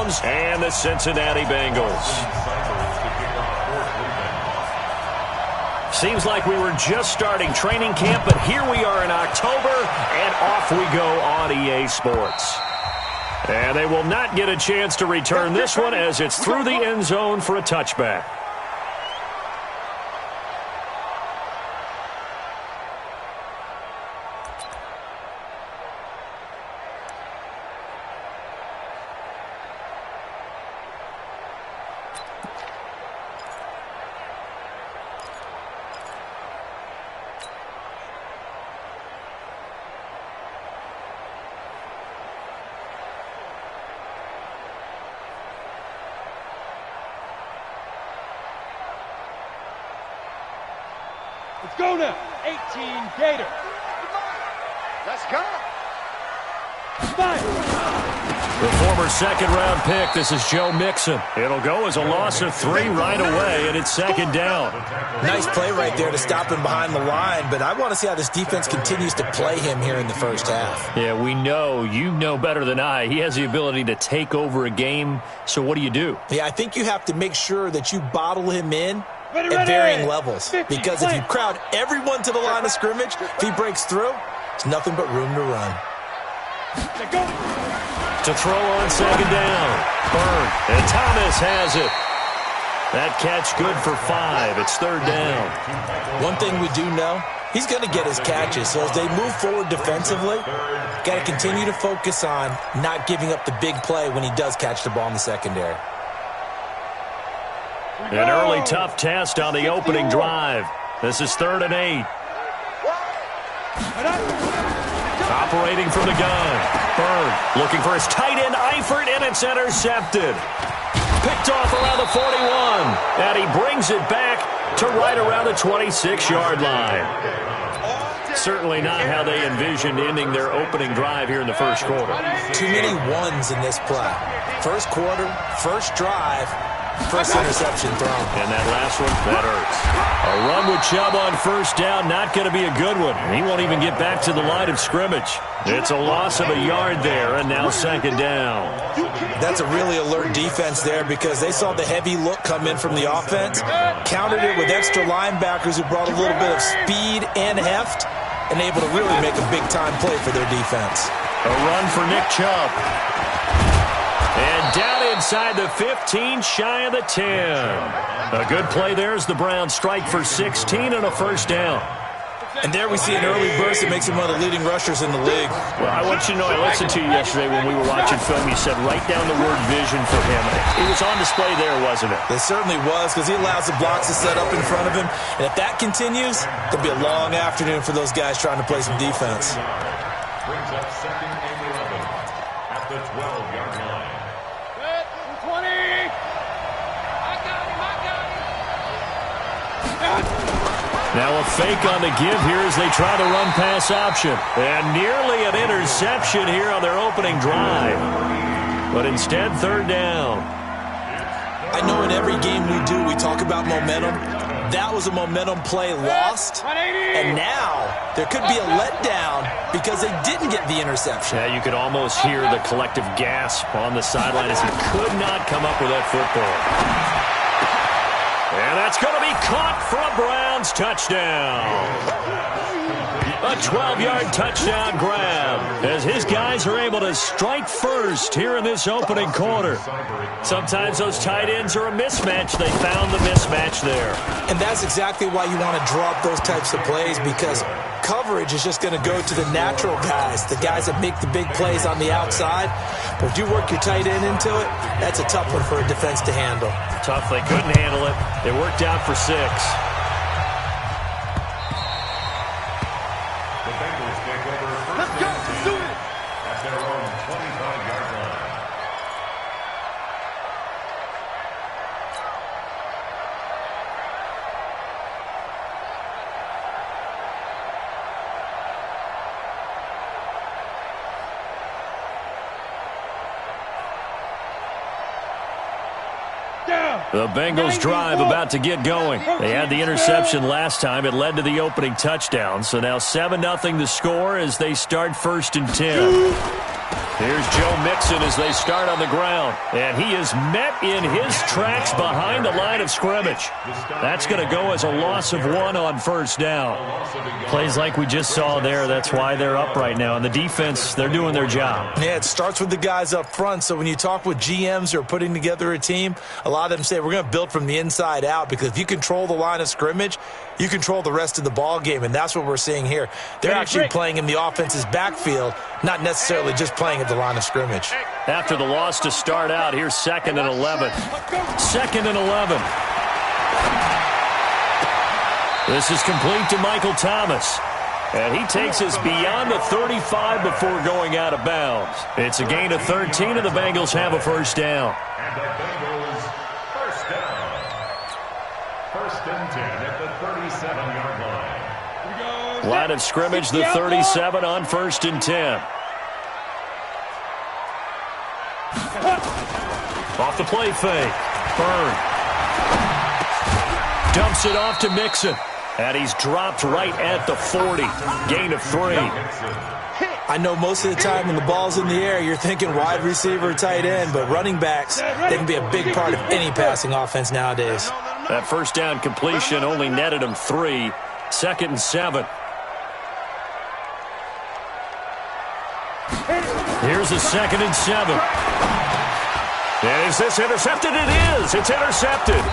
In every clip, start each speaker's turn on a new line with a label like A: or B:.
A: Rams and the Cincinnati Bengals. Seems like we were just starting training camp, but here we are in October, and off we go on EA Sports. And they will not get a chance to return this one as it's through the end zone for a touchback.
B: Let's go now. 18 Gator.
C: Let's go.
A: The former second-round pick, this is Joe Mixon. It'll go as a loss of 3 right away, and it's second down.
D: Nice play right there to stop him behind the line, but I want to see how this defense continues to play him here in the first half.
A: Yeah, we know. You know better than I. He has the ability to take over a game, so what do you do?
D: Yeah, I think you have to make sure that you bottle him in at varying levels, because if you crowd everyone to the line of scrimmage, if he breaks through, it's nothing but room to run.
A: To throw on second down. Byrne, and Thomas has it. That catch good for 5. It's third down.
D: One thing we do know, he's going to get his catches, so as they move forward defensively, got to continue to focus on not giving up the big play when he does catch the ball in the secondary.
A: An early tough test on the opening drive. This is 3rd and 8. Operating from the gun. Byrne looking for his tight end, Eifert, and it's intercepted. Picked off around the 41. And he brings it back to right around the 26-yard line. Certainly not how they envisioned ending their opening drive here in the first quarter.
D: Too many ones in this play. First quarter, first drive, first interception thrown.
A: And that last one, that hurts. A run with Chubb on first down, not going to be a good one. He won't even get back to the line of scrimmage. It's a loss of a yard there, and now second down.
D: That's a really alert defense there because they saw the heavy look come in from the offense, countered it with extra linebackers who brought a little bit of speed and heft, and able to really make a big-time play for their defense.
A: A run for Nick Chubb. And down inside the 15, shy of the 10. A good play there as the Browns strike for 16 and a first down.
D: And there we see an early burst that makes him one of the leading rushers in the league.
A: Well, I want you to know, I listened to you yesterday when we were watching film. You said write down the word vision for him. It was on display there, wasn't it?
D: It certainly was, because he allows the blocks to set up in front of him. And if that continues, it'll be a long afternoon for those guys trying to play some defense.
E: Brings up 2nd and 11 at the 12-yard line.
B: 20. I got him.
A: Now a fake on the give here as they try the run-pass option. And nearly an interception here on their opening drive. But instead, third down.
D: I know in every game we do, we talk about momentum. That was a momentum play lost. And now there could be a letdown because they didn't get the interception.
A: Yeah, you could almost hear the collective gasp on the sideline as he could not come up with that football. And that's going to be caught for a Browns touchdown. A 12-yard touchdown grab as his guys are able to strike first here in this opening quarter. Sometimes those tight ends are a mismatch. They found the mismatch there.
D: And that's exactly why you want to draw up those types of plays, because coverage is just going to go to the natural guys, the guys that make the big plays on the outside. But if you work your tight end into it, that's a tough one for a defense to handle.
A: Tough. They couldn't handle it. It worked out for 6. The Bengals drive about to get going. They had the interception last time. It led to the opening touchdown. So now 7-0 the score as they start 1st and 10. Here's Joe Mixon as they start on the ground. And he is met in his tracks behind the line of scrimmage. That's going to go as a loss of 1 on first down. Plays like we just saw there. That's why they're up right now. And the defense, they're doing their job.
D: Yeah, it starts with the guys up front. So when you talk with GMs who are putting together a team, a lot of them say we're going to build from the inside out, because if you control the line of scrimmage, you control the rest of the ball game, and that's what we're seeing here. They're actually playing in the offense's backfield, not necessarily just playing at the line of scrimmage.
A: After the loss to start out, here's 2nd and 11. 2nd and 11. This is complete to Michael Thomas. And he takes us beyond the 35 before going out of bounds. It's a gain of 13, and the Bengals have a first down.
E: And the Bengals first down. 1st and 10 at the 37-yard line.
A: Line of scrimmage, the 37 on 1st and 10. Off the play fake. Byrne dumps it off to Mixon. And he's dropped right at the 40. Gain of 3.
D: I know most of the time when the ball's in the air, you're thinking wide receiver, tight end, but running backs, they can be a big part of any passing offense nowadays.
A: That first down completion only netted him 3. 2nd and 7. Here's a 2nd and 7. And is this intercepted? It is. It's intercepted.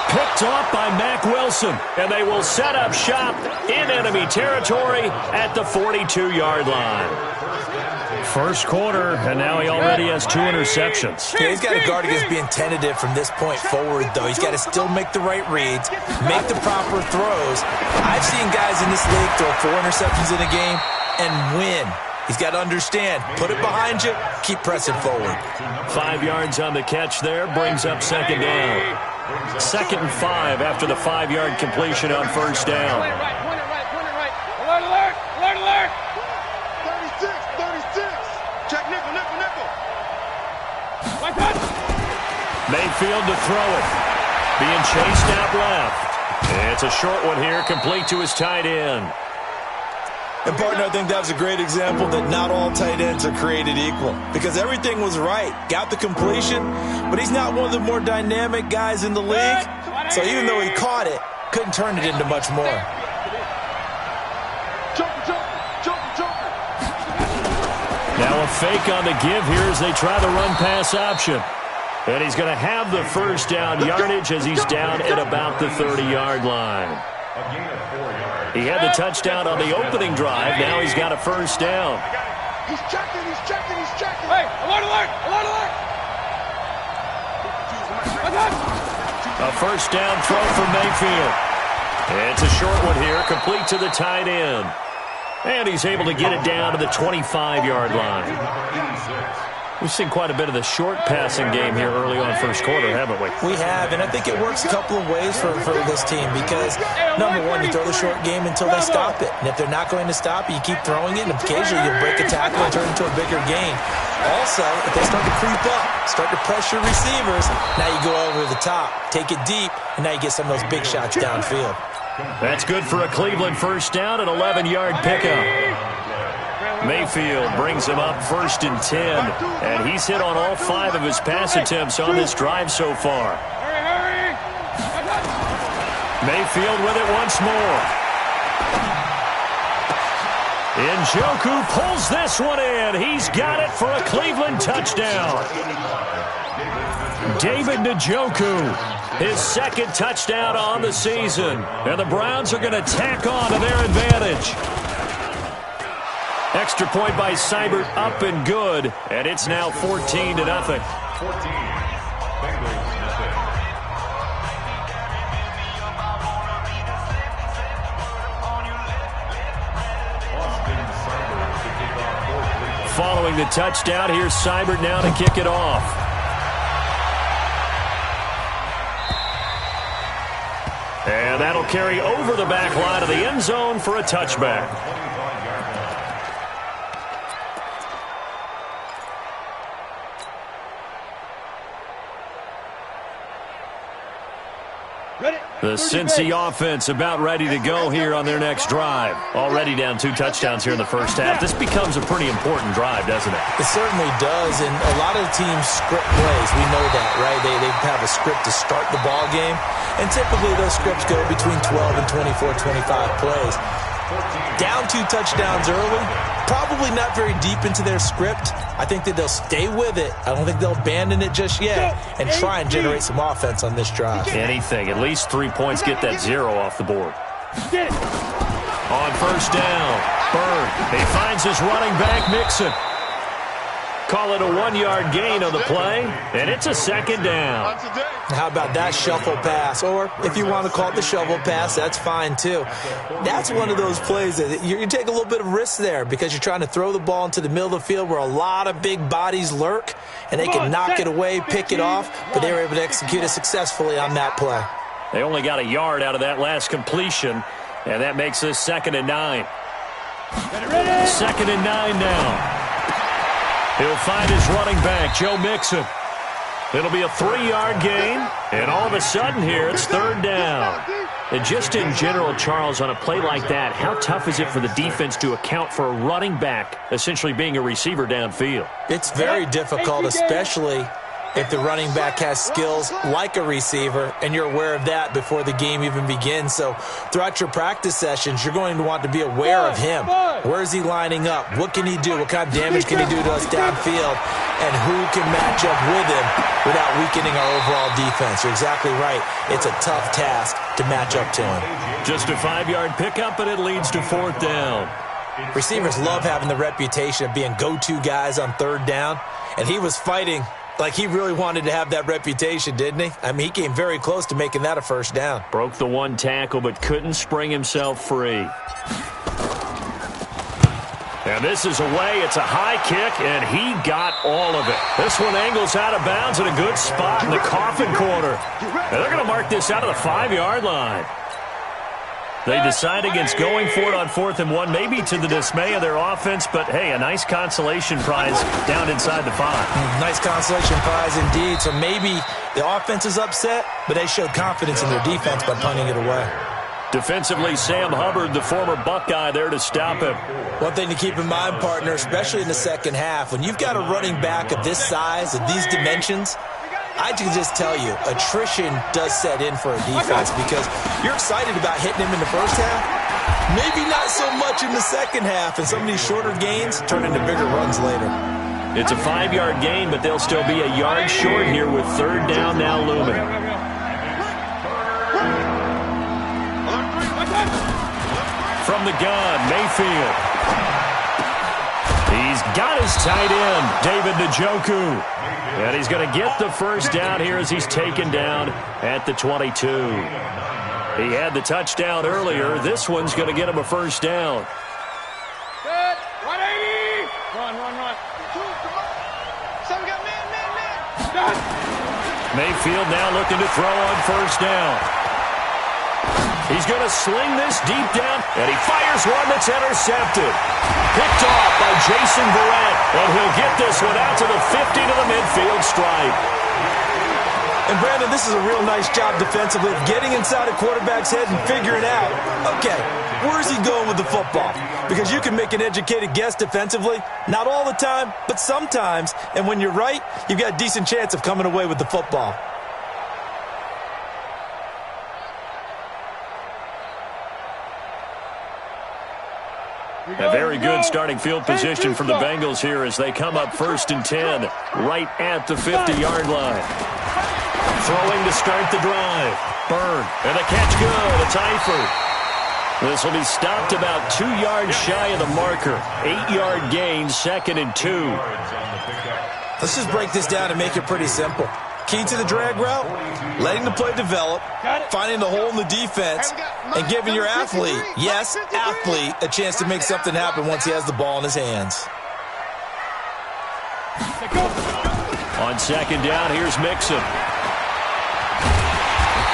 A: Picked off by Mack Wilson, and they will set up shop in enemy territory at the 42-yard line. First quarter, and now he already has 2 interceptions.
D: Yeah, he's got to guard against being tentative from this point forward, though. He's got to still make the right reads, make the proper throws. I've seen guys in this league throw 4 interceptions in a game and win. He's got to understand, put it behind you, keep pressing forward.
A: 5 yards on the catch there, brings up 2nd down. 2nd and 5 after the 5-yard completion on first down.
B: Point it right. Alert, alert, alert, alert.
C: 36. Check nickel.
A: Mayfield to throw it. Being chased out left. It's a short one here, complete to his tight end.
D: And, partner, I think that was a great example that not all tight ends are created equal, because everything was right. Got the completion, but he's not one of the more dynamic guys in the league. So even though he caught it, couldn't turn it into much more.
A: Now a fake on the give here as they try the run-pass option. And he's going to have the first down yardage as he's down at about the 30-yard line.
E: A gain of 4 yards.
A: He had the touchdown on the opening drive. Now he's got a first down.
C: He's checking.
B: Hey, alert.
A: A first down throw for Mayfield. It's a short one here, complete to the tight end. And he's able to get it down to the 25-yard line. We've seen quite a bit of the short passing game here early on first quarter, haven't we?
D: We have, and I think it works a couple of ways for this team because, number one, you throw the short game until they stop it. And if they're not going to stop it, you keep throwing it, and occasionally you'll break a tackle and turn it into a bigger gain. Also, if they start to creep up, start to pressure receivers, now you go over the top, take it deep, and now you get some of those big shots downfield.
A: That's good for a Cleveland first down, an 11-yard pickup. Mayfield brings him up 1st and 10, and he's hit on all 5 of his pass attempts on this drive so far.
B: Hurry.
A: Mayfield with it once more. Njoku pulls this one in. He's got it for a Cleveland touchdown. David Njoku, his 2nd touchdown on the season. And the Browns are going to tack on to their advantage. Extra point by Seibert, up and good. And it's now 14-0. 14. Bengals mistake. Following the touchdown, here's Seibert now to kick it off. And that'll carry over the back line of the end zone for a touchback. The Cincy offense about ready to go here on their next drive. Already down 2 touchdowns here in the first half. This becomes a pretty important drive, doesn't it?
D: It certainly does, and a lot of the teams script plays. We know that, right? They have a script to start the ball game, and typically those scripts go between 12 and 24, 25 plays. Down 2 touchdowns early, probably not very deep into their script. I think that they'll stay with it. I don't think they'll abandon it just yet and try and generate some offense on this drive.
A: Anything. At least 3 points, get that 0 off the board. On first down, Bird. He finds his running back, Mixon. Call it a 1-yard gain on the play, and it's a 2nd down.
D: How about that shuffle pass? Or if you want to call it the shovel pass, that's fine too. That's one of those plays that you take a little bit of risk there because you're trying to throw the ball into the middle of the field where a lot of big bodies lurk, and they can knock it away, pick it off, but they were able to execute it successfully on that play.
A: They only got a yard out of that last completion, and that makes this 2nd and 9. 2nd and 9 now. He'll find his running back, Joe Mixon. It'll be a 3-yard gain, and all of a sudden here, it's 3rd down. And just in general, Charles, on a play like that, how tough is it for the defense to account for a running back essentially being a receiver downfield?
D: It's very difficult, especially if the running back has skills like a receiver, and you're aware of that before the game even begins. So throughout your practice sessions, you're going to want to be aware of him. Where is he lining up? What can he do? What kind of damage can he do to us downfield? And who can match up with him without weakening our overall defense? You're exactly right. It's a tough task to match up to him.
A: Just a 5-yard pickup, and it leads to 4th down.
D: Receivers love having the reputation of being go-to guys on 3rd down, and he was fighting like he really wanted to have that reputation, didn't he? I mean, he came very close to making that a 1st down.
A: Broke the 1 tackle, but couldn't spring himself free. And this is away. It's a high kick, and he got all of it. This one angles out of bounds at a good spot in the coffin corner. And they're going to mark this out of the 5-yard line. They decide against going for it on 4th and 1, maybe to the dismay of their offense, but, hey, a nice consolation prize down inside the 5.
D: Nice consolation prize indeed. So maybe the offense is upset, but they showed confidence in their defense by punting it away.
A: Defensively, Sam Hubbard, the former Buckeye, there to stop him.
D: One thing to keep in mind, partner, especially in the second half, when you've got a running back of this size, of these dimensions, I can just tell you, attrition does set in for a defense because you're excited about hitting him in the first half. Maybe not so much in the second half, and some of these shorter gains turn into bigger runs later.
A: It's a 5-yard gain, but they'll still be a yard short here with 3rd down now looming. From the gun, Mayfield. He's got his tight end, David Njoku. And he's going to get the 1st down here as he's taken down at the 22. He had the touchdown earlier. This one's going to get him a 1st down.
B: Good. 180. Run. Some got man.
A: Mayfield now looking to throw on 1st down. He's going to sling this deep down, and he fires one that's intercepted. Picked off by Jason Verrett, and he'll get this one out to the 50 to the midfield stripe.
D: And, Brandon, this is a real nice job defensively of getting inside a quarterback's head and figuring out, okay, where's he going with the football? Because you can make an educated guess defensively, not all the time, but sometimes. And when you're right, you've got a decent chance of coming away with the football.
A: A very good starting field position for the Bengals here as they come up 1st and 10 right at the 50-yard line. Throwing to start the drive. Bird, and a catch good. It's Eifert. This will be stopped about 2 yards shy of the marker. 8-yard gain, 2nd and 2.
D: Let's just break this down and make it pretty simple. Key to the drag route, letting the play develop, finding the hole in the defense, and giving your athlete, yes, athlete, a chance to make something happen once he has the ball in his hands.
A: On 2nd down, here's Mixon.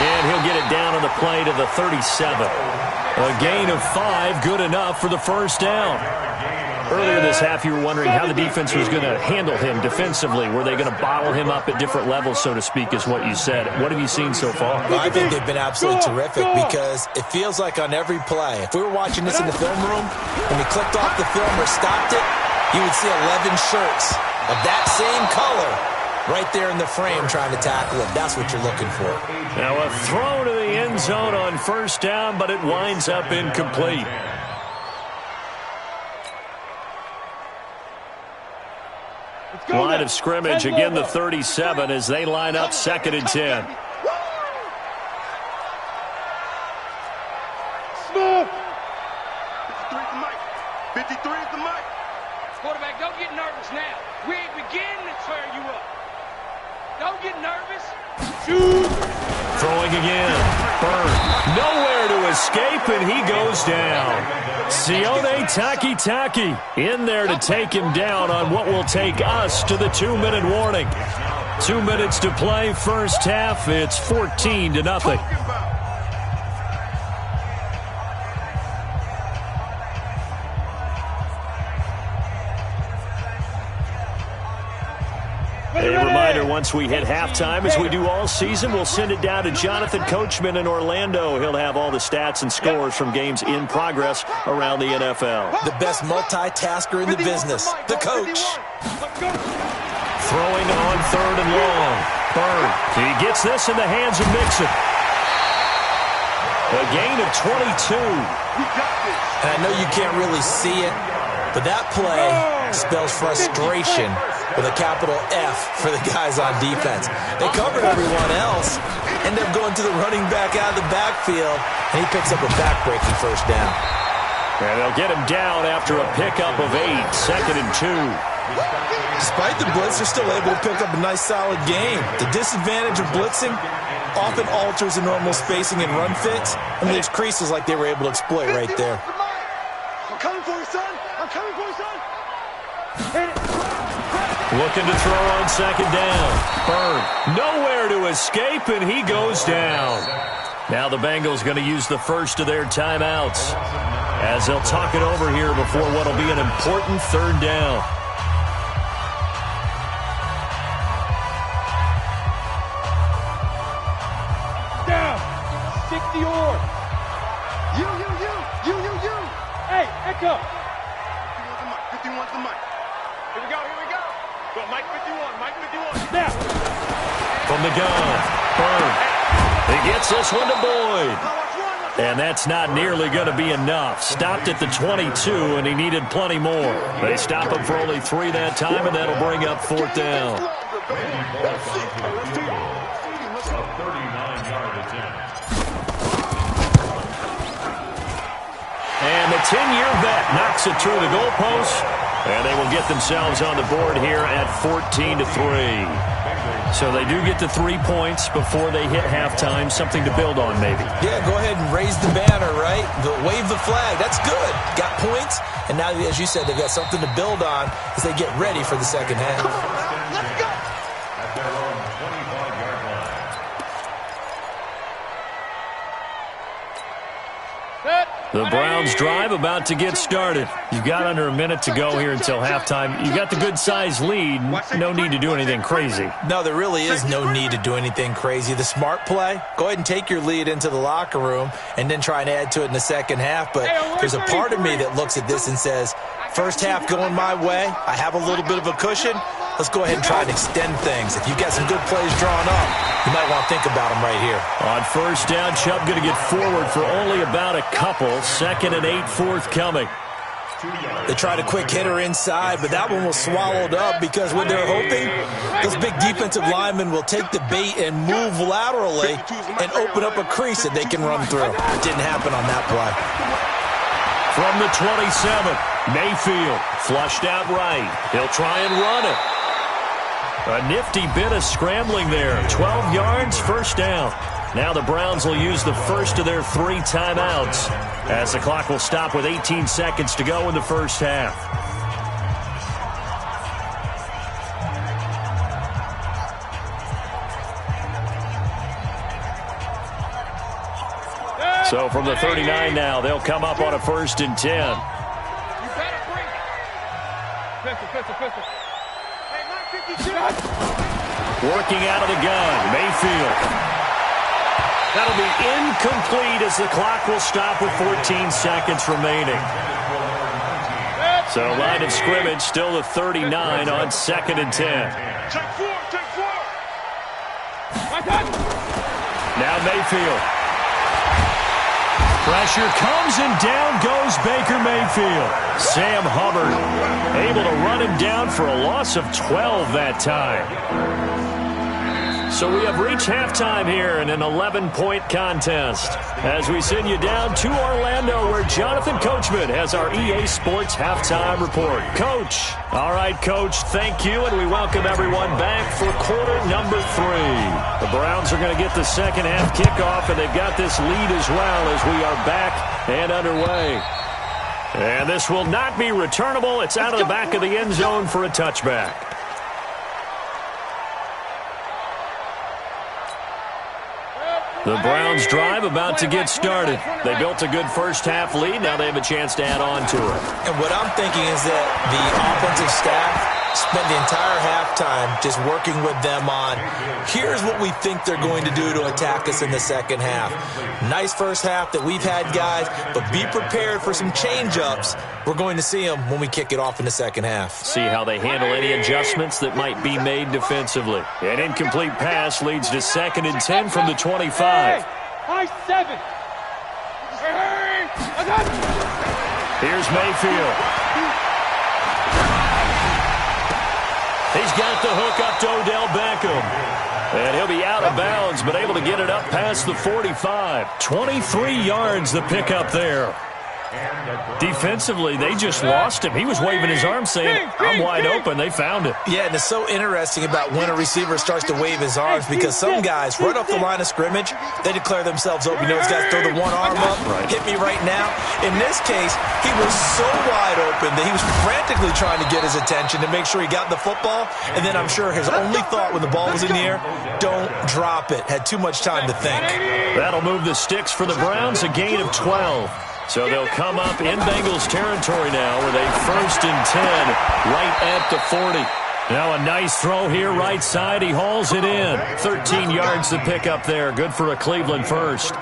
A: And he'll get it down on the play to the 37. A gain of 5, good enough for the 1st down. Earlier this half, you were wondering how the defense was going to handle him defensively. Were they going to bottle him up at different levels, so to speak, is what you said. What have you seen so far?
D: Well, I think they've been absolutely terrific because it feels like on every play, if we were watching this in the film room, when we clicked off the film or stopped it, you would see 11 shirts of that same color right there in the frame trying to tackle him. That's what you're looking for.
A: Now a throw to the end zone on first down, but it winds up incomplete. Line of scrimmage, again the 37 as they line up 2nd and 10.
C: Smooth. 53 is the mic. 53 is the mic.
B: Quarterback, don't get nervous now. We ain't beginning to tear you up. Don't get nervous. Shoot.
A: Throwing again. Bird. Nowhere to escape, and he goes down. Sione Takitaki in there to take him down on what will take us to the 2-minute warning. 2 minutes to play, first half. It's 14-0. A reminder, once we hit halftime, as we do all season, we'll send it down to Jonathan Coachman in Orlando. He'll have all the stats and scores from games in progress around the NFL.
D: The best multitasker in the business, the coach.
A: Throwing on 3rd and long. Bird. He gets this in the hands of Mixon. A gain of 22.
D: And I know you can't really see it, but that play spells frustration with a capital F for the guys on defense. They covered everyone else, end up going to the running back out of the backfield, and he picks up a back-breaking first down.
A: And they'll get him down after a pickup of 8, 2nd and 2.
D: Despite the blitz, they're still able to pick up a nice, solid game. The disadvantage of blitzing often alters the normal spacing and run fits, and leaves creases like they were able to exploit right there.
C: I'm coming for you, son. I'm coming for you, son.
A: Looking to throw on 2nd down. Bird. Nowhere to escape, and he goes down. Now the Bengals going to use the first of their timeouts as they'll talk it over here before what will be an important 3rd down.
B: Down. 60 or.
C: You.
B: Hey, Echo.
C: 51's the mic.
B: Here we go. Go, Mike 51.
C: Now.
A: From the gun. Bird. He gets this one to Boyd. And that's not nearly going to be enough. Stopped at the 22, and he needed plenty more. They stop him for only 3 that time, and that'll bring up 4th down. And the 10-year vet knocks it through the goalpost, and they will get themselves on the board here at 14-3. So they do get the 3 points before they hit halftime, something to build on maybe.
D: Yeah, go ahead and raise the banner, right? Wave the flag. That's good. Got points, and now, as you said, they've got something to build on as they get ready for the second half.
C: Let's go.
E: At their own 25-yard line.
A: The Browns drive about to get started. You've got under a minute to go here until halftime. You've got the good-sized lead. No need to do anything crazy.
D: No, there really is no need to do anything crazy. The smart play, go ahead and take your lead into the locker room and then try and add to it in the second half. But there's a part of me that looks at this and says, first half going my way, I have a little bit of a cushion. Let's go ahead and try and extend things. If you've got some good plays drawn up, you might want to think about them right here.
A: On first down, Chubb going to get forward for only about a couple. 2nd and 8 forthcoming.
D: They tried a quick hitter inside, but that one was swallowed up because what they're hoping, those big defensive linemen will take the bait and move laterally and open up a crease that they can run through. It didn't happen on that play.
A: From the 27, Mayfield flushed out right. He'll try and run it. A nifty bit of scrambling there. 12 yards, first down. Now the Browns will use the first of their 3 timeouts as the clock will stop with 18 seconds to go in the first half. So from the 39 now, they'll come up on a 1st and 10.
B: You better bring it. Pistol. Hey, Mike 52.
A: Working out of the gun, Mayfield. That'll be incomplete as the clock will stop with 14 seconds remaining. So line of scrimmage still at 39 on 2nd and 10.
C: Take four, take four.
A: Now Mayfield. Pressure comes and down goes Baker Mayfield. Sam Hubbard able to run him down for a loss of 12 that time. So we have reached halftime here in an 11-point contest as we send you down to Orlando where Jonathan Coachman has our EA Sports halftime report. Coach. All right, Coach, thank you, and we welcome everyone back for quarter number 3. The Browns are going to get the second half kickoff, and they've got this lead as well as we are back and underway. And this will not be returnable. It's out of the back of the end zone for a touchback. The Browns drive about to get started. They built a good first half lead. Now they have a chance to add on to it.
D: And what I'm thinking is that the offensive staff spent the entire halftime just working with them on, here's what we think they're going to do to attack us in the second half. Nice first half that we've had, guys, but be prepared for some change-ups. We're going to see them when we kick it off in the second half.
A: See how they handle any adjustments that might be made defensively. An incomplete pass leads to 2nd and 10 from the 25.
B: High 7.
A: Here's Mayfield. He's got the hook up to Odell Beckham. And he'll be out of bounds, but able to get it up past the 45. 23 yards the pickup there. Defensively, they just lost him. He was waving his arm saying, I'm wide open. They found it.
D: Yeah, and it's so interesting about when a receiver starts to wave his arms because some guys, right off the line of scrimmage, they declare themselves open. You know, these guys throw the one arm up, hit me right now. In this case, he was so wide open that he was frantically trying to get his attention to make sure he got the football. And then I'm sure his only thought when the ball was in the air, don't drop it. Had too much time to think.
A: That'll move the sticks for the Browns, a gain of 12. So they'll come up in Bengals territory now with a 1st and 10 right at the 40. Now a nice throw here right side. He hauls it in. 13 yards to pick up there. Good for a Cleveland first.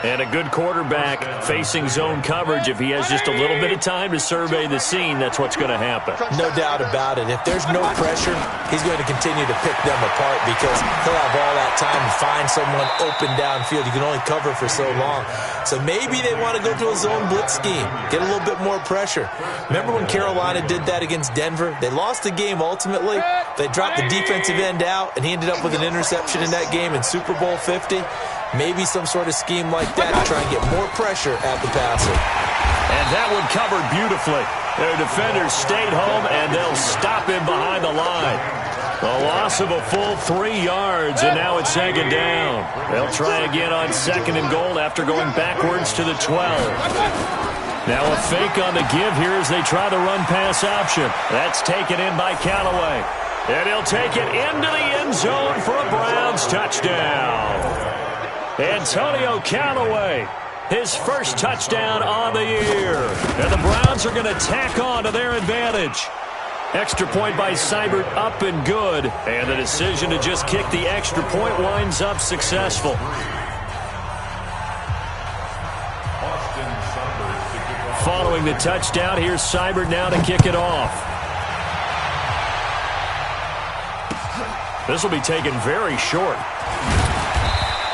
A: And a good quarterback facing zone coverage. If he has just a little bit of time to survey the scene, that's what's going to happen.
D: No doubt about it. If there's no pressure, he's going to continue to pick them apart because he'll have all that time to find someone open downfield. You can only cover for so long. So maybe they want to go to a zone blitz scheme, get a little bit more pressure. Remember when Carolina did that against Denver? They lost the game ultimately. They dropped the defensive end out, and he ended up with an interception in that game in Super Bowl 50. Maybe some sort of scheme like that to try and get more pressure at the passer.
A: And that one covered beautifully. Their defenders stayed home, and they'll stop him behind the line. A loss of a full 3 yards, and now it's 2nd down. They'll try again on 2nd and goal after going backwards to the 12. Now a fake on the give here as they try the run-pass option. That's taken in by Callaway. And he'll take it into the end zone for a Browns touchdown. Antonio Callaway, his first touchdown on the year. And the Browns are going to tack on to their advantage. Extra point by Seibert up and good. And the decision to just kick the extra point winds up successful. Following the touchdown, here's Seibert now to kick it off. This will be taken very short.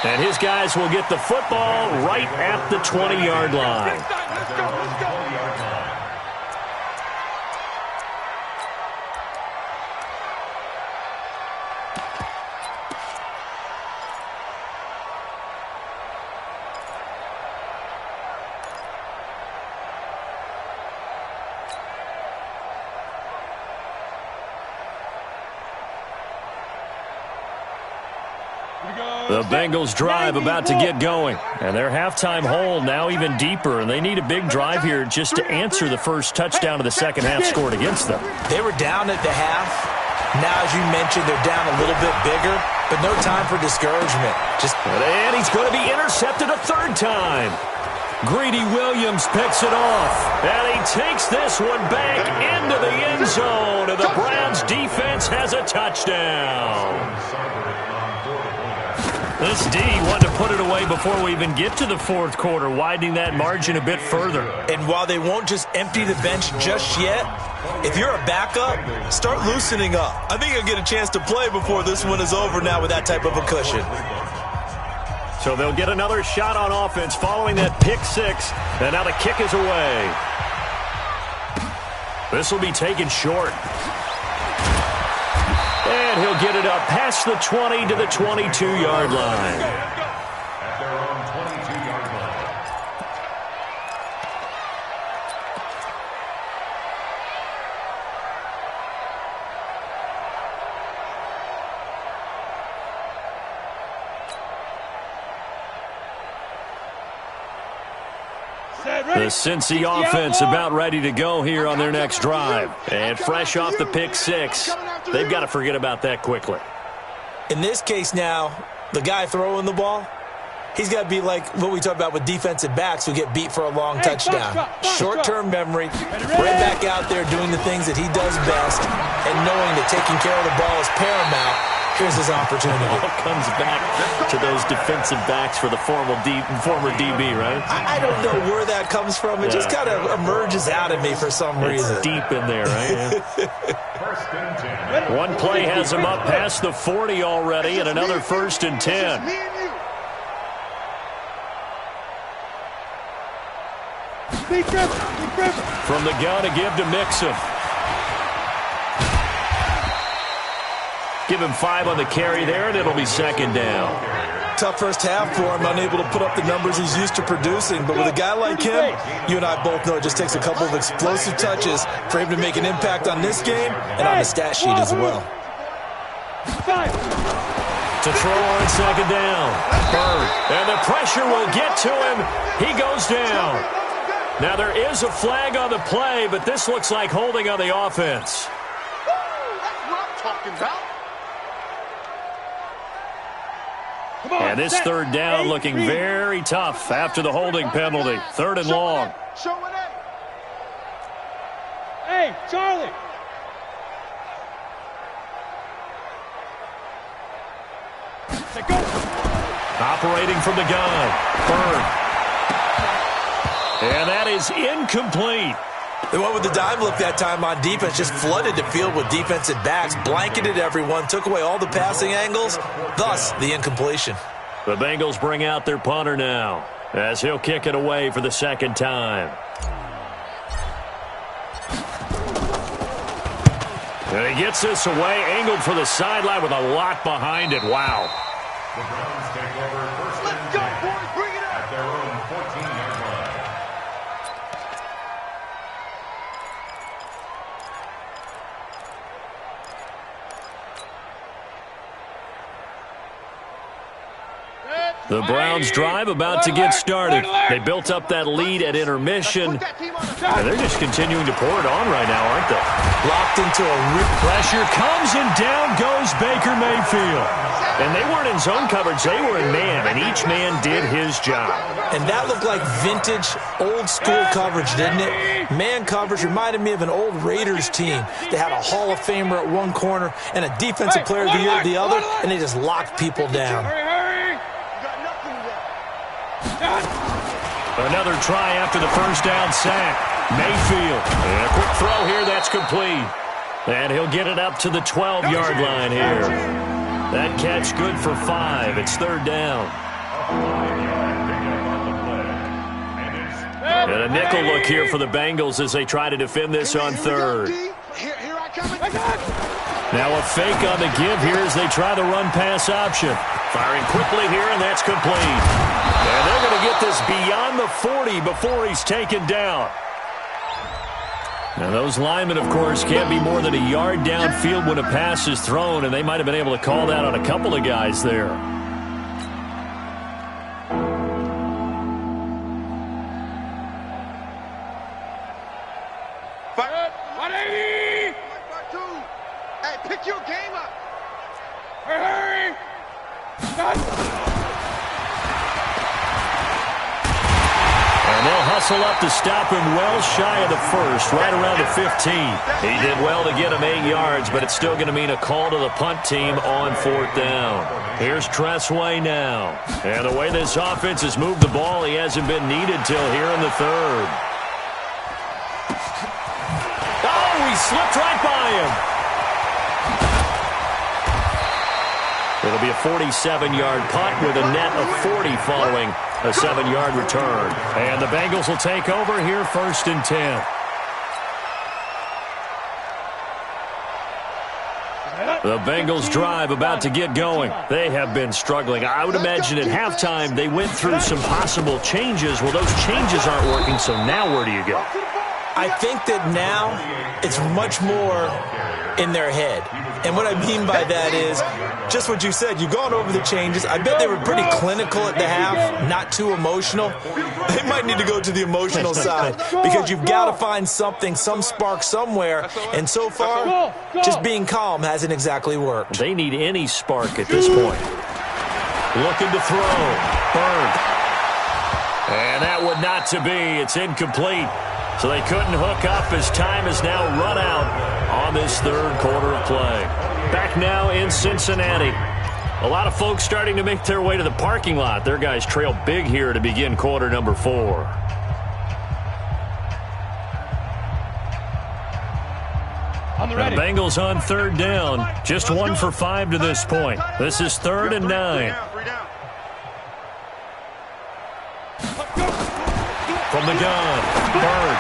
A: And his guys will get the football right at the 20-yard line.
B: Let's go.
A: The Bengals drive about to get going. And their halftime hole now even deeper. And they need a big drive here just to answer the first touchdown of the second half scored against them.
D: They were down at the half. Now, as you mentioned, they're down a little bit bigger. But no time for discouragement.
A: And he's going to be intercepted a third time. Greedy Williams picks it off, and he takes this one back into the end zone, and the Browns defense has a touchdown. This D wanted to put it away before we even get to the fourth quarter, widening that margin a bit further.
D: And while they won't just empty the bench just yet, if you're a backup, start loosening up. I think you'll get a chance to play before this one is over now with that type of a cushion.
A: So they'll get another shot on offense following that pick six, and now the kick is away. This will be taken short. And he'll get it up past the 20 to the 22-yard line.
E: At their own 22-yard line.
A: The Cincy offense about ready to go here on their next drive. And fresh off the pick six, they've got to forget about that quickly.
D: In this case now, the guy throwing the ball, he's got to be like what we talk about with defensive backs who get beat for a long touchdown. Short-term memory, right back out there doing the things that he does best, and knowing that taking care of the ball is paramount. Here's his opportunity.
A: It all comes back to those defensive backs for the former DB, right?
D: I don't know where that comes from. It just kind of emerges out of me for some reason.
A: It's deep in there, right?
E: First and 10.
A: One play has him up past the 40 already, and another first and 10. From the gun to give to Mixon. Give him 5 on the carry there, and it'll be second down.
D: Tough first half for him, unable to put up the numbers he's used to producing. But with a guy like him, you and I both know it just takes a couple of explosive touches for him to make an impact on this game and on the stat sheet as well.
A: To throw on second down. Bird. And the pressure will get to him. He goes down. Now there is a flag on the play, but this looks like holding on the offense.
C: That's what I'm talking about.
A: And this third down looking very tough after the holding penalty. Third and long.
C: Show it up.
B: Hey, Charlie.
A: Operating from the gun. Bird. And that is incomplete.
D: They went with the dime look that time on defense, just flooded the field with defensive backs, blanketed everyone, took away all the passing angles, thus the incompletion.
A: The Bengals bring out their punter now as he'll kick it away for the second time. And he gets this away, angled for the sideline with a lot behind it. Wow.
E: The Browns take over first and 10 at their own 14-yard line.
A: The Browns drive about to get started. They built up that lead at intermission, and they're just continuing to pour it on right now, aren't they?
D: Locked into a rip.
A: Pressure comes, and down goes Baker Mayfield. And they weren't in zone coverage. They were in man, and each man did his job.
D: And that looked like vintage, old-school coverage, didn't it? Man coverage reminded me of an old Raiders team. They had a Hall of Famer at one corner and a Defensive Player of the Year at the other, and they just locked people down.
A: Another try after the first down sack. Mayfield. And a quick throw here. That's complete. And he'll get it up to the 12-yard line here. That catch good for 5. It's third down. And a nickel look here for the Bengals as they try to defend this on third. Now a fake on the give here as they try the run-pass option. Firing quickly here, and that's complete. And they're going to get this beyond the 40 before he's taken down. Now those linemen, of course, can't be more than a yard downfield when a pass is thrown, and they might have been able to call that on a couple of guys there.
C: Hey, pick your game up.
B: Hurry!
A: muscle up to stop him well shy of the first, right around the 15. He did well to get him 8 yards, but it's still going to mean a call to the punt team on 4th down. Here's Tressway now. And the way this offense has moved the ball, he hasn't been needed till here in the 3rd. Oh, he slipped right by him. It'll be a 47-yard punt with a net of 40 following a 7-yard return. And the Bengals will take over here 1st and 10. The Bengals drive about to get going. They have been struggling. I would imagine at halftime they went through some possible changes. Well, those changes aren't working, so now where do you go?
D: I think that now it's much more in their head. And what I mean by that is just what you said. You've gone over the changes. I bet they were pretty clinical at the half, not too emotional. They might need to go to the emotional side because you've got to find something, some spark somewhere. And so far, just being calm hasn't exactly worked.
A: They need any spark at this point. Looking to throw. Burned. And that would not to be. It's incomplete. So they couldn't hook up as time has now run out on this 3rd quarter of play. Back now in Cincinnati. A lot of folks starting to make their way to the parking lot. Their guys trail big here to begin quarter number 4. The Bengals on 3rd down. Just 1 for 5 to this point. This is 3rd and 9. From the gun, Bird.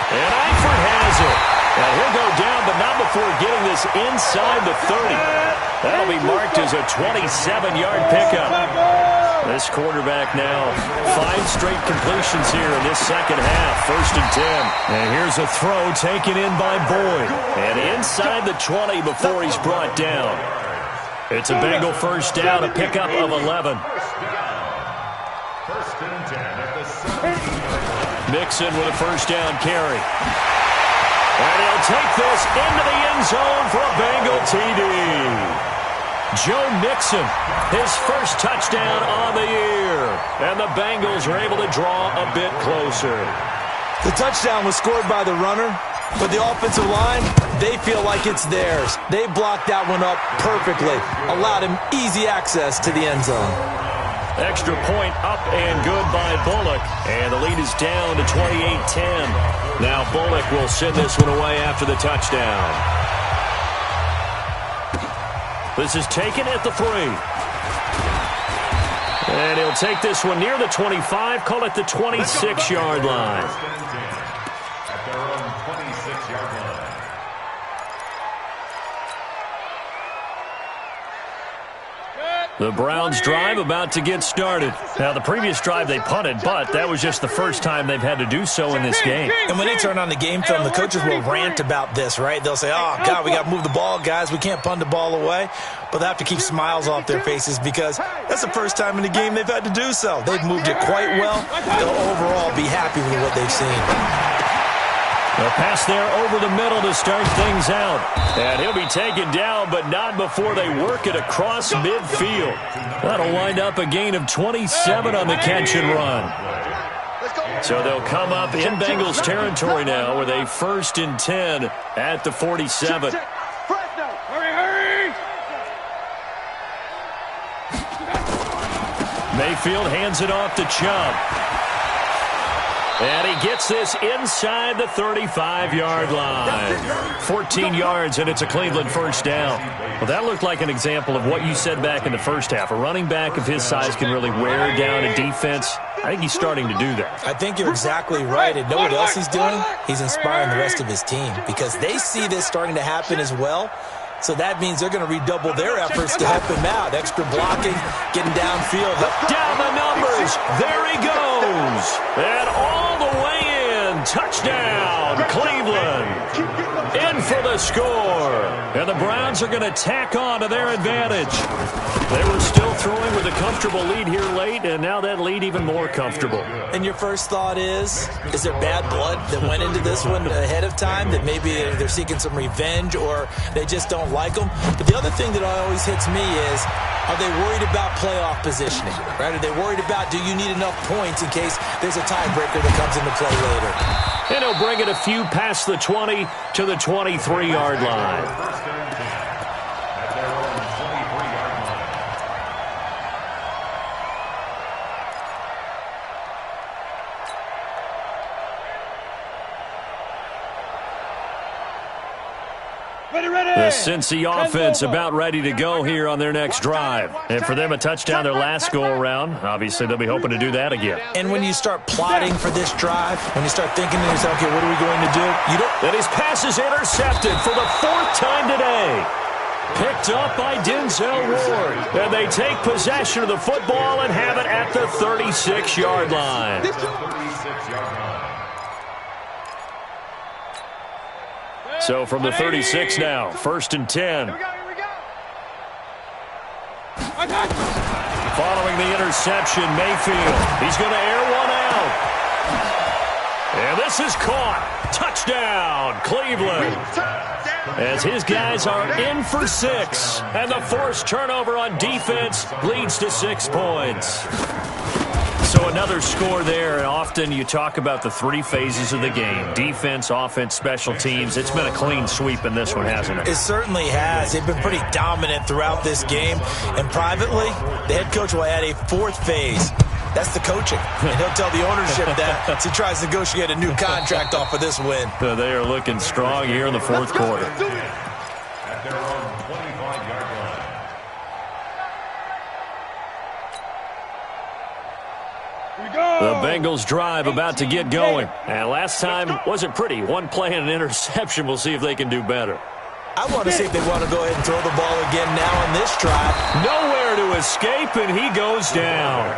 A: And Eifert has it. And he'll go down, but not before getting this inside the 30. That'll be marked as a 27-yard pickup. This quarterback now, 5 straight completions here in this second half. 1st and 10. And here's a throw taken in by Boyd. And inside the 20 before he's brought down. It's a Bengal 1st down, a pickup of 11.
E: 1st and 10 at the 17.
A: Mixon with a 1st down carry. And he'll take this into the end zone for a Bengal TD. Joe Mixon, his 1st touchdown on the year. And the Bengals are able to draw a bit closer.
D: The touchdown was scored by the runner, but the offensive line, they feel like it's theirs. They blocked that one up perfectly, allowed him easy access to the end zone.
A: Extra point up and good by Bullock. And the lead is down to 28-10. Now Bullock will send this one away after the touchdown. This is taken at the 3. And he'll take this one near the 25, call it the 26-yard line.
E: At their own 26-yard line.
A: The Browns drive about to get started. Now, the previous drive they punted, but that was just the first time they've had to do so in this game.
D: And when they turn on the game film, the coaches will rant about this, right? They'll say, oh, God, we got to move the ball, guys. We can't punt the ball away. But they have to keep smiles off their faces because that's the first time in the game they've had to do so. They've moved it quite well. They'll overall be happy with what they've seen.
A: The pass there over the middle to start things out. And he'll be taken down, but not before they work it across midfield. That'll wind up a gain of 27 on the catch and run. So they'll come up in Bengals territory now with a 1st and 10 at the 47. Mayfield hands it off to Chubb. And he gets this inside the 35-yard line. 14 yards, and it's a Cleveland 1st down. Well, that looked like an example of what you said back in the first half. A running back of his size can really wear down a defense. I think he's starting to do that.
D: I think you're exactly right. And know what else he's doing? He's inspiring the rest of his team because they see this starting to happen as well. So that means they're going to redouble their efforts to help him out. Extra blocking, getting downfield.
A: Down the numbers. There he goes. And all the way in. Touchdown, Cleveland. In for the score. And the Browns are going to tack on to their advantage. They were still throwing with a comfortable lead here late, and now that lead even more comfortable.
D: And your first thought is there bad blood that went into this one ahead of time, that maybe they're seeking some revenge or they just don't like them? But the other thing that always hits me is, are they worried about playoff positioning? Right? Are they worried about, do you need enough points in case there's a tiebreaker that comes into play later?
A: And he'll bring it a few past the 20 to the 23-yard line. The Cincy offense about ready to go here on their next drive. And for them, a touchdown their last go-around. Obviously, they'll be hoping to do that again.
D: And when you start plotting for this drive, when you start thinking to yourself, okay, what are we going to do?
A: And his pass is intercepted for the 4th time today. Picked up by Denzel Ward. And they take possession of the football and have it at the 36-yard line. So from the 36 now, 1st and 10.
B: Here we go.
A: Following the interception, Mayfield. He's going to air one out. And this is caught. Touchdown, Cleveland. As his guys are in for 6. And the forced turnover on defense leads to 6 points. So another score there, and often you talk about the 3 phases of the game. Defense, offense, special teams. It's been a clean sweep in this one, hasn't it?
D: It certainly has. They've been pretty dominant throughout this game. And privately, the head coach will add a 4th phase. That's the coaching. And he'll tell the ownership that as he tries to negotiate a new contract off of this win.
A: They are looking strong here in the 4th quarter.
E: At their own 25-yard line.
A: The Bengals drive about to get going. And last time wasn't pretty. One play and an interception. We'll see if they can do better.
D: I want to see if they want to go ahead and throw the ball again now on this drive.
A: Nowhere to escape, and he goes down.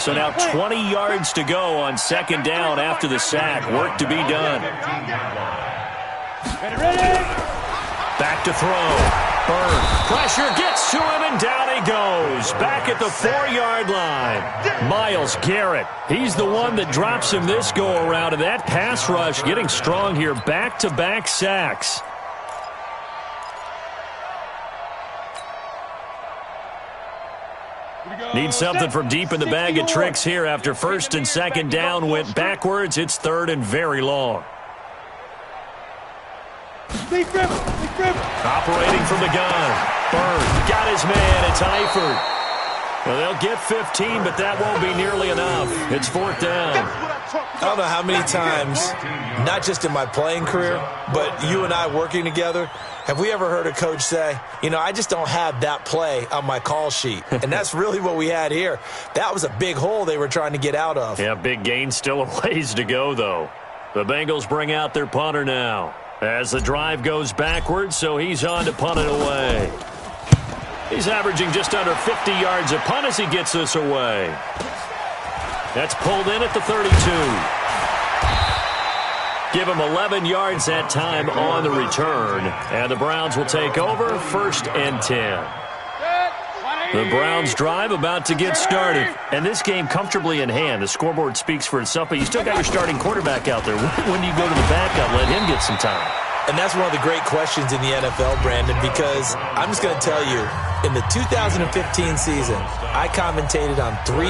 A: So now 20 yards to go on 2nd down after the sack. Work to be done. Back to throw. Bird. Pressure gets to him, and down he goes. Back at the 4-yard line. Myles Garrett. He's the one that drops him this go-around, and that pass rush getting strong here. Back-to-back sacks. Need something from deep in the bag of tricks here after 1st and 2nd down went backwards. It's 3rd and very long. Operating from the gun. Bird got his man. It's Eifert. Well, they'll get 15, but that won't be nearly enough. It's 4th down.
D: I don't know how many times, not just in my playing career, but you and I working together, have we ever heard a coach say, you know, I just don't have that play on my call sheet. And that's really what we had here. That was a big hole they were trying to get out of.
A: Yeah, big gain. Still a ways to go, though. The Bengals bring out their punter now as the drive goes backwards, so he's on to punt it away. He's averaging just under 50 yards a punt as he gets this away. That's pulled in at the 32. Give him 11 yards that time on the return. And the Browns will take over 1st and 10. The Browns drive about to get started. And this game comfortably in hand. The scoreboard speaks for itself, but you still got your starting quarterback out there. When do you go to the backup? Let him get some time.
D: And that's one of the great questions in the NFL, Brandon, because I'm just going to tell you, in the 2015 season, I commentated on 3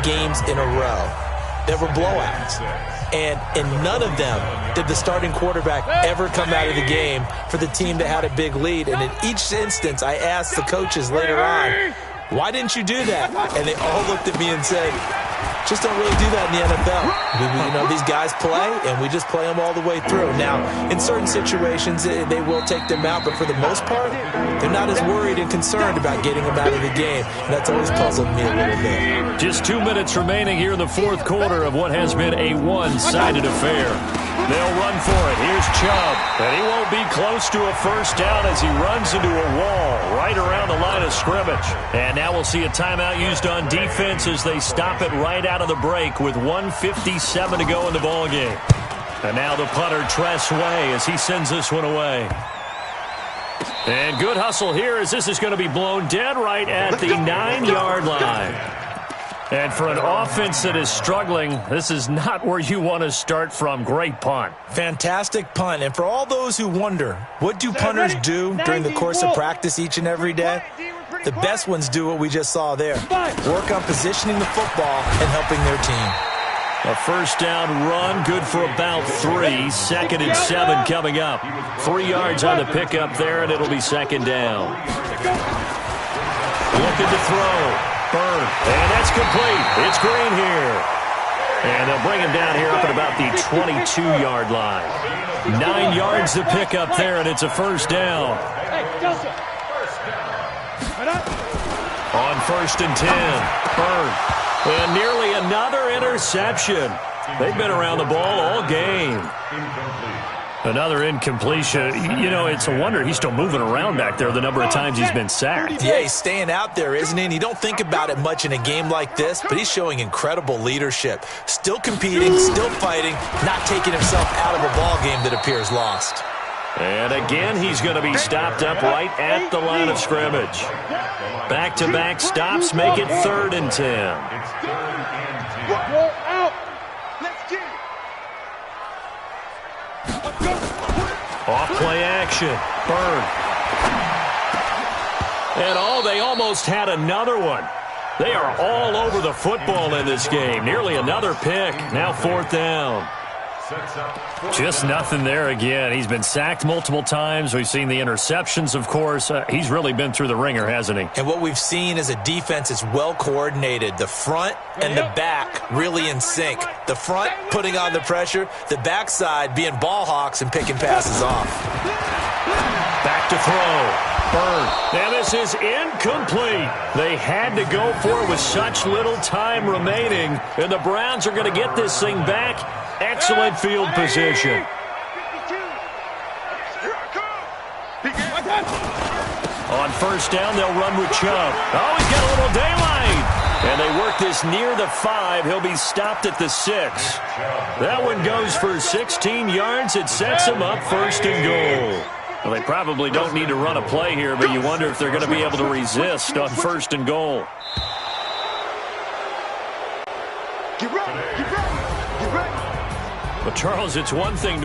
D: games in a row that were blowouts. And in none of them did the starting quarterback ever come out of the game for the team that had a big lead. And in each instance, I asked the coaches later on, why didn't you do that? And they all looked at me and said, just don't really do that in the NFL. You know, these guys play, and we just play them all the way through. Now, in certain situations, they will take them out, but for the most part, they're not as worried and concerned about getting them out of the game. And that's always puzzled me a little bit.
A: Just 2 minutes remaining here in the 4th quarter of what has been a one-sided affair. They'll run for it. Here's Chubb, and he won't be close to a 1st down as he runs into a wall right around the line of scrimmage. And now we'll see a timeout used on defense as they stop it right out of the break with 1:57 to go in the ballgame. And now the punter Tress Way as he sends this one away. And good hustle here as this is going to be blown dead right at the 9-yard line. And for an offense that is struggling, this is not where you want to start from. Great punt.
D: Fantastic punt. And for all those who wonder, what do punters do during the course of practice each and every day? The best ones do what we just saw there. Work on positioning the football and helping their team.
A: A first down run, good for about 3. 2nd and 7 coming up. 3 yards on the pickup there, and it'll be 2nd down. Looking to throw. Bird, and that's complete. It's Green here. And they'll bring him down here up at about the 22-yard line. 9 yards to pick up there, and it's a first down. On 1st and 10, Bird. And nearly another interception. They've been around the ball all game. Another incompletion. You know, it's a wonder he's still moving around back there the number of times he's been sacked.
D: Yeah, he's staying out there, isn't he? And you don't think about it much in a game like this, but he's showing incredible leadership. Still competing, still fighting, not taking himself out of a ball game that appears lost.
A: And again, he's going to be stopped up right at the line of scrimmage. Back-to-back stops make it 3rd and 10. Off play action. Bird. And they almost had another one. They are all over the football in this game. Nearly another pick. Now 4th down. Just nothing there again. He's been sacked multiple times. We've seen the interceptions, of course. He's really been through the ringer, hasn't he?
D: And what we've seen is a defense that's well coordinated. The front and the back really in sync. The front putting on the pressure, the backside being ball hawks and picking passes off.
A: Back to throw. Bird. And this is incomplete. They had to go for it with such little time remaining. And the Browns are going to get this thing back. Excellent field position. On 1st down, they'll run with Chubb. Oh, he's got a little daylight. And they work this near the 5. He'll be stopped at the 6. That one goes for 16 yards. It sets him up 1st and goal. Well, they probably don't need to run a play here, but you wonder if they're going to be able to resist on 1st and goal. But, Charles, it's one thing